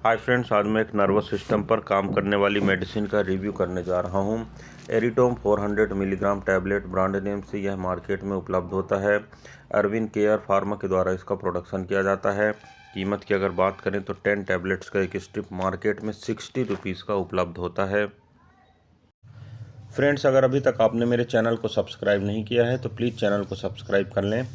Hi friends, आज मैं एक नर्वस सिस्टम पर काम करने वाली मेडिसिन का रिव्यू करने जा रहा हूँ। एरिटोम 400 मिलीग्राम टैबलेट ब्रांड नेम से यह मार्केट में उपलब्ध होता है। अरविंद केयर फार्मा के द्वारा इसका प्रोडक्शन किया जाता है। कीमत की अगर बात करें तो 10 टैबलेट्स का एक स्ट्रिप मार्केट में 60 रुपीज़ का उपलब्ध होता है। फ्रेंड्स, अगर अभी तक आपने मेरे चैनल को सब्सक्राइब नहीं किया है तो प्लीज़ चैनल को सब्सक्राइब कर लें।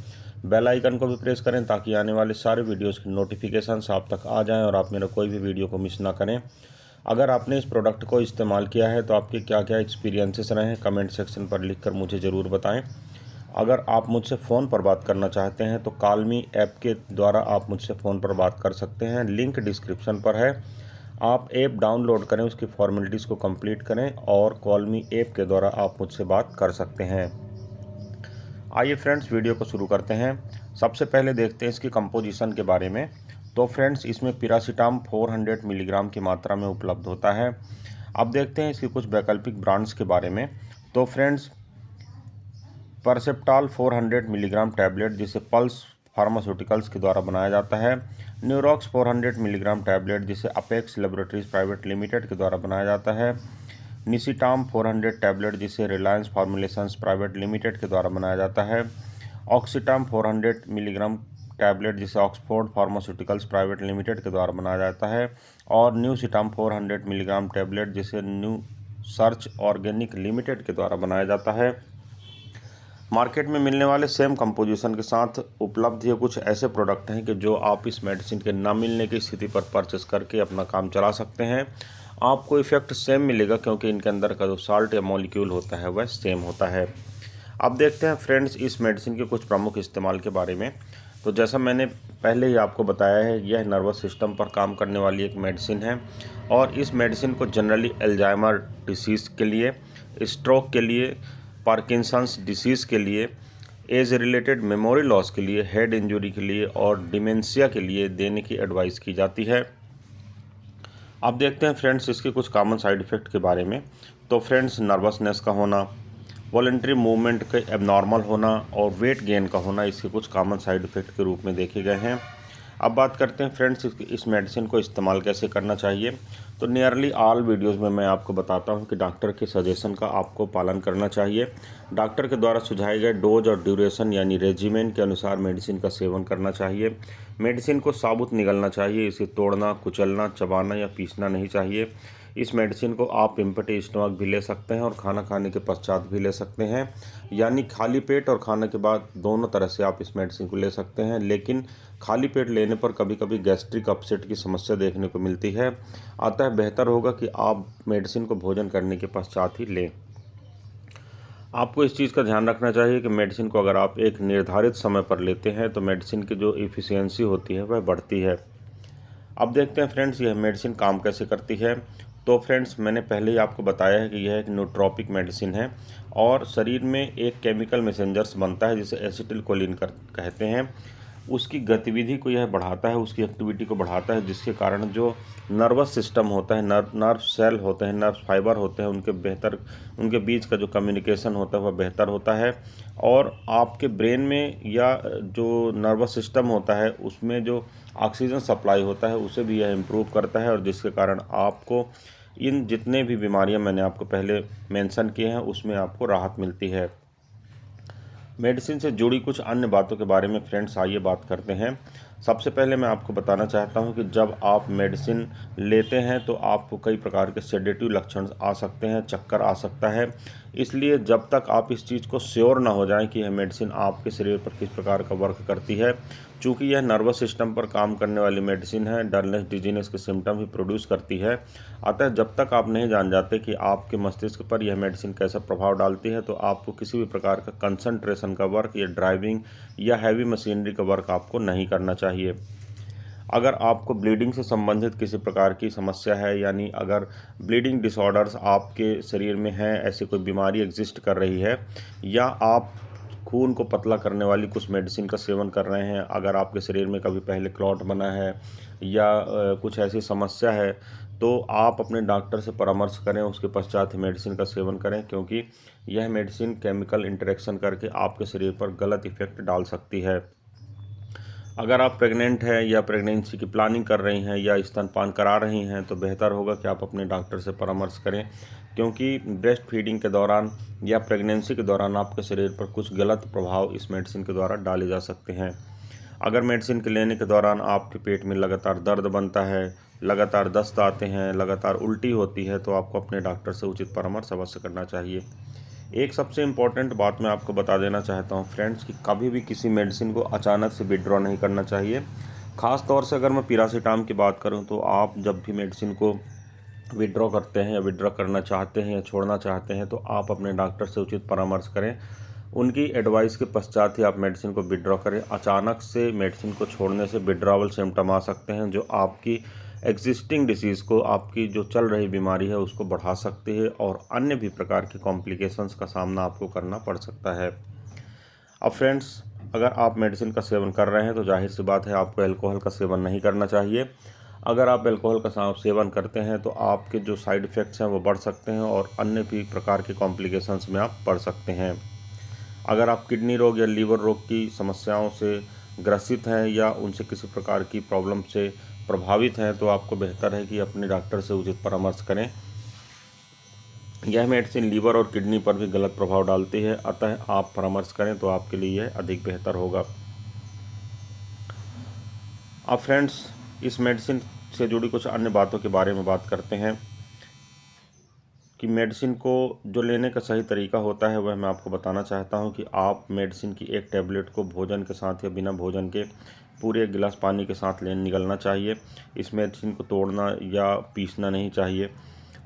बेल आइकन को भी प्रेस करें ताकि आने वाले सारे वीडियोस की नोटिफिकेशंस आप तक आ जाएं और आप मेरा कोई भी वीडियो को मिस ना करें। अगर आपने इस प्रोडक्ट को इस्तेमाल किया है तो आपके क्या क्या एक्सपीरियंसेस रहे हैं कमेंट सेक्शन पर लिखकर मुझे ज़रूर बताएं। अगर आप मुझसे फ़ोन पर बात करना चाहते हैं तो कॉल मी ऐप के द्वारा आप मुझसे फ़ोन पर बात कर सकते हैं। लिंक डिस्क्रिप्शन पर है। आप ऐप डाउनलोड करें, उसकी फॉर्मेलिटीज़ को कंप्लीट करें और कॉल मी ऐप के द्वारा आप मुझसे बात कर सकते हैं। आइए फ्रेंड्स, वीडियो को शुरू करते हैं। सबसे पहले देखते हैं इसकी कंपोजिशन के बारे में। तो फ्रेंड्स, इसमें पिरासिटाम 400 मिलीग्राम की मात्रा में उपलब्ध होता है। अब देखते हैं इसकी कुछ वैकल्पिक ब्रांड्स के बारे में। तो फ्रेंड्स, परसेप्टाल 400 मिलीग्राम टैबलेट जिसे पल्स फार्मास्यूटिकल्स के द्वारा बनाया जाता है। न्यूरॉक्स 400 मिलीग्राम टैबलेट जिसे अपेक्स लेबोरेटरीज प्राइवेट लिमिटेड के द्वारा बनाया जाता है। निसिटाम 400 टैबलेट जिसे रिलायंस फार्मुलेशंस प्राइवेट लिमिटेड के द्वारा बनाया जाता है। ऑक्सीटाम 400 मिलीग्राम टैबलेट जिसे ऑक्सफोर्ड फार्मास्यूटिकल्स प्राइवेट लिमिटेड के द्वारा बनाया जाता है। और न्यूसिटाम 400 मिलीग्राम टैबलेट जिसे न्यू सर्च ऑर्गेनिक लिमिटेड के द्वारा बनाया जाता है। मार्केट में मिलने वाले सेम कंपोजिशन के साथ उपलब्ध ये कुछ ऐसे प्रोडक्ट हैं कि जो आप इस मेडिसिन के ना मिलने की स्थिति पर परचेस करके अपना काम चला सकते हैं। आपको इफेक्ट सेम मिलेगा क्योंकि इनके अंदर का जो साल्ट या मॉलिक्यूल होता है वह सेम होता है। अब देखते हैं फ्रेंड्स इस मेडिसिन के कुछ प्रमुख इस्तेमाल के बारे में। तो जैसा मैंने पहले ही आपको बताया है, यह नर्वस सिस्टम पर काम करने वाली एक मेडिसिन है और इस मेडिसिन को जनरली अल्जाइमर डिसीज़ के लिए, स्ट्रोक के लिए, पार्किंसंस डिसीज़ के लिए, एज रिलेटेड मेमोरी लॉस के लिए, हेड इंजरी के लिए और डिमेंशिया के लिए देने की एडवाइस की जाती है। अब देखते हैं फ्रेंड्स इसके कुछ कॉमन साइड इफ़ेक्ट के बारे में। तो फ्रेंड्स, नर्वसनेस का होना, वॉलंटरी मूवमेंट के एबनॉर्मल होना और वेट गेन का होना इसके कुछ कॉमन साइड इफ़ेक्ट के रूप में देखे गए हैं। अब बात करते हैं फ्रेंड्स इस मेडिसिन को इस्तेमाल कैसे करना चाहिए। तो नियरली ऑल वीडियोस में मैं आपको बताता हूं कि डॉक्टर के सजेशन का आपको पालन करना चाहिए। डॉक्टर के द्वारा सुझाए गए डोज और ड्यूरेशन यानी रेजिमेन के अनुसार मेडिसिन का सेवन करना चाहिए। मेडिसिन को साबुत निगलना चाहिए, इसे तोड़ना, कुचलना, चबाना या पीसना नहीं चाहिए। इस मेडिसिन को आप एम्प्टी स्टमक भी ले सकते हैं और खाना खाने के पश्चात भी ले सकते हैं, यानी खाली पेट और खाने के बाद दोनों तरह से आप इस मेडिसिन को ले सकते हैं। लेकिन खाली पेट लेने पर कभी कभी गैस्ट्रिक अपसेट की समस्या देखने को मिलती है, अतः बेहतर होगा कि आप मेडिसिन को भोजन करने के पश्चात ही लें। आपको इस चीज़ का ध्यान रखना चाहिए कि मेडिसिन को अगर आप एक निर्धारित समय पर लेते हैं तो मेडिसिन की जो इफ़िशियंसी होती है वह बढ़ती है। अब देखते हैं फ्रेंड्स यह मेडिसिन काम कैसे करती है। तो फ्रेंड्स, मैंने पहले ही आपको बताया है कि यह एक न्यूट्रोपिक मेडिसिन है और शरीर में एक केमिकल मैसेंजर्स बनता है जिसे एसिटिलकोलिन कहते हैं। उसकी गतिविधि को यह बढ़ाता है, उसकी एक्टिविटी को बढ़ाता है, जिसके कारण जो नर्वस सिस्टम होता है, नर्व सेल होते हैं, नर्व फाइबर होते हैं, उनके बीच का जो कम्युनिकेशन होता है वह बेहतर होता है। और आपके ब्रेन में या जो नर्वस सिस्टम होता है उसमें जो ऑक्सीजन सप्लाई होता है उसे भी यह इम्प्रूव करता है और जिसके कारण आपको इन जितने भी बीमारियां मैंने आपको पहले मेंशन किए हैं उसमें आपको राहत मिलती है। मेडिसिन से जुड़ी कुछ अन्य बातों के बारे में फ्रेंड्स आइए बात करते हैं। सबसे पहले मैं आपको बताना चाहता हूं कि जब आप मेडिसिन लेते हैं तो आपको कई प्रकार के सेडेटिव लक्षण आ सकते हैं, चक्कर आ सकता है। इसलिए जब तक आप इस चीज़ को श्योर ना हो जाएं कि यह मेडिसिन आपके शरीर पर किस प्रकार का वर्क करती है, चूँकि यह नर्वस सिस्टम पर काम करने वाली मेडिसिन है, डलनेस, डिजीनेस के सिम्टम भी प्रोड्यूस करती है। अतः जब तक आप नहीं जान जाते कि आपके मस्तिष्क पर यह मेडिसिन कैसा प्रभाव डालती है तो आपको किसी भी प्रकार का कंसंट्रेशन का वर्क या ड्राइविंग या हैवी मशीनरी का वर्क आपको नहीं करना चाहिए। अगर आपको ब्लीडिंग से संबंधित किसी प्रकार की समस्या है, यानी अगर ब्लीडिंग डिसऑर्डर्स आपके शरीर में हैं, ऐसी कोई बीमारी एग्जिस्ट कर रही है, या आप खून को पतला करने वाली कुछ मेडिसिन का सेवन कर रहे हैं, अगर आपके शरीर में कभी पहले क्लॉट बना है या कुछ ऐसी समस्या है, तो आप अपने डॉक्टर से परामर्श करें, उसके पश्चात ही मेडिसिन का सेवन करें, क्योंकि यह मेडिसिन केमिकल इंटरेक्शन करके आपके शरीर पर गलत इफ़ेक्ट डाल सकती है। अगर आप प्रेग्नेंट हैं या प्रेगनेंसी की प्लानिंग कर रही हैं या स्तनपान करा रही हैं तो बेहतर होगा कि आप अपने डॉक्टर से परामर्श करें, क्योंकि ब्रेस्ट फीडिंग के दौरान या प्रेगनेंसी के दौरान आपके शरीर पर कुछ गलत प्रभाव इस मेडिसिन के द्वारा डाले जा सकते हैं। अगर मेडिसिन के लेने के दौरान आपके पेट में लगातार दर्द बनता है, लगातार दस्त आते हैं, लगातार उल्टी होती है, तो आपको अपने डॉक्टर से उचित परामर्श अवश्य करना चाहिए। एक सबसे इम्पॉर्टेंट बात मैं आपको बता देना चाहता हूँ फ्रेंड्स, कि कभी भी किसी मेडिसिन को अचानक से विड्रॉ नहीं करना चाहिए। ख़ास तौर से अगर मैं पिरासीटाम की बात करूँ तो आप जब भी मेडिसिन को विड्रॉ करते हैं या विड्रॉ करना चाहते हैं या छोड़ना चाहते हैं तो आप अपने डॉक्टर से उचित परामर्श करें। उनकी एडवाइस के पश्चात ही आप मेडिसिन को विड्रॉ करें। अचानक से मेडिसिन को छोड़ने से विड्रॉवल सिम्टम आ सकते हैं जो आपकी एग्जिस्टिंग डिसीज़ को, आपकी जो चल रही बीमारी है उसको बढ़ा सकती है और अन्य भी प्रकार की कॉम्प्लिकेशंस का सामना आपको करना पड़ सकता है। अब फ्रेंड्स, अगर आप मेडिसिन का सेवन कर रहे हैं तो जाहिर सी बात है आपको अल्कोहल का सेवन नहीं करना चाहिए। अगर आप अल्कोहल का सेवन करते हैं तो आपके जो साइड इफ़ेक्ट्स हैं वो बढ़ सकते हैं और अन्य भी प्रकार के कॉम्प्लिकेशंस में आप पड़ सकते हैं। अगर आप किडनी रोग या लीवर रोग की समस्याओं से ग्रसित हैं या उनसे किसी प्रकार की प्रॉब्लम से प्रभावित हैं तो आपको बेहतर है कि अपने डॉक्टर से उचित परामर्श करें। यह मेडिसिन लीवर और किडनी पर भी गलत प्रभाव डालती है, अतः आप परामर्श करें तो आपके लिए यह अधिक बेहतर होगा। अब फ्रेंड्स, इस मेडिसिन से जुड़ी कुछ अन्य बातों के बारे में बात करते हैं कि मेडिसिन को जो लेने का सही तरीका होता है वह मैं आपको बताना चाहता हूं कि आप मेडिसिन की एक टैबलेट को भोजन के साथ या बिना भोजन के पूरे एक गिलास पानी के साथ निगलना चाहिए। इस मेडिसिन को तोड़ना या पीसना नहीं चाहिए।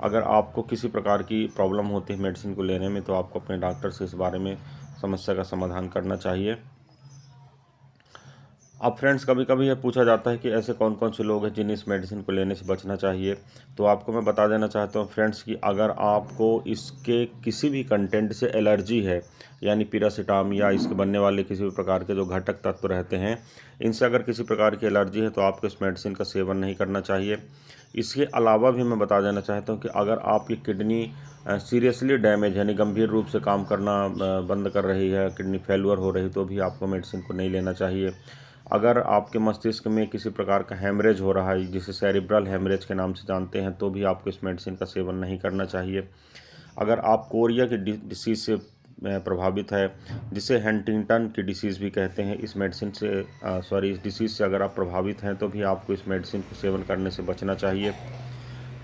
अगर आपको किसी प्रकार की प्रॉब्लम होती है मेडिसिन को लेने में तो आपको अपने डॉक्टर से इस बारे में समस्या का समाधान करना चाहिए। अब फ्रेंड्स, कभी कभी यह पूछा जाता है कि ऐसे कौन कौन से लोग हैं जिन्हें इस मेडिसिन को लेने से बचना चाहिए। तो आपको मैं बता देना चाहता हूँ फ्रेंड्स कि अगर आपको इसके किसी भी कंटेंट से एलर्जी है, यानी पिरासीटाम या इसके बनने वाले किसी भी प्रकार के जो घटक तत्व रहते हैं, इनसे अगर किसी प्रकार की एलर्जी है तो आपको इस मेडिसिन का सेवन नहीं करना चाहिए। इसके अलावा भी मैं बता देना चाहता हूँ कि अगर आपकी किडनी सीरियसली डैमेज यानी गंभीर रूप से काम करना बंद कर रही है, किडनी फेलुअर हो रही, तो भी आपको मेडिसिन को नहीं लेना चाहिए। अगर आपके मस्तिष्क में किसी प्रकार का हेमरेज हो रहा है, जिसे सेरिब्रल हेमरेज के नाम से जानते हैं, तो भी आपको इस मेडिसिन का सेवन नहीं करना चाहिए। अगर आप कोरिया की डिसीज़ से प्रभावित है, जिसे हंटिंगटन की डिसीज़ भी कहते हैं, इस मेडिसिन से इस डिसीज़ से अगर आप प्रभावित हैं तो भी आपको इस मेडिसिन को सेवन करने से बचना चाहिए।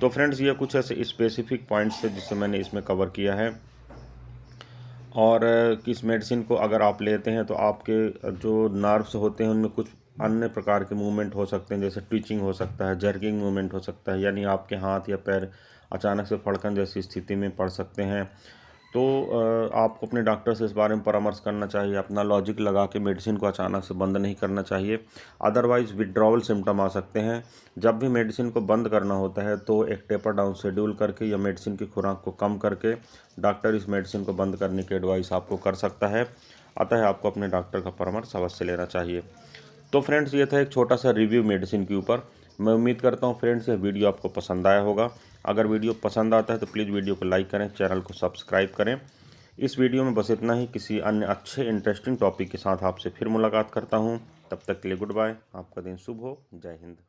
तो फ्रेंड्स, ये कुछ ऐसे स्पेसिफिक पॉइंट्स थे जिसे मैंने इसमें कवर किया है। और किस मेडिसिन को अगर आप लेते हैं तो आपके जो नर्व्स होते हैं उनमें कुछ अन्य प्रकार के मूवमेंट हो सकते हैं, जैसे ट्विचिंग हो सकता है, जर्किंग मूवमेंट हो सकता है, यानी आपके हाथ या पैर अचानक से फड़कन जैसी स्थिति में पड़ सकते हैं। तो आपको अपने डॉक्टर से इस बारे में परामर्श करना चाहिए। अपना लॉजिक लगा के मेडिसिन को अचानक से बंद नहीं करना चाहिए, अदरवाइज़ विड्रॉवल सिम्टम आ सकते हैं। जब भी मेडिसिन को बंद करना होता है तो एक टेपर डाउन शेड्यूल करके या मेडिसिन की खुराक को कम करके डॉक्टर इस मेडिसिन को बंद करने की एडवाइस आपको कर सकता है, अतः आपको अपने डॉक्टर का परामर्श अवश्य लेना चाहिए। तो फ्रेंड्स, ये था एक छोटा सा रिव्यू मेडिसिन के ऊपर। मैं उम्मीद करता हूँ फ्रेंड्स यह वीडियो आपको पसंद आया होगा। अगर वीडियो पसंद आता है तो प्लीज़ वीडियो को लाइक करें, चैनल को सब्सक्राइब करें। इस वीडियो में बस इतना ही। किसी अन्य अच्छे इंटरेस्टिंग टॉपिक के साथ आपसे फिर मुलाकात करता हूँ। तब तक के लिए गुड बाय। आपका दिन शुभ हो। जय हिंद।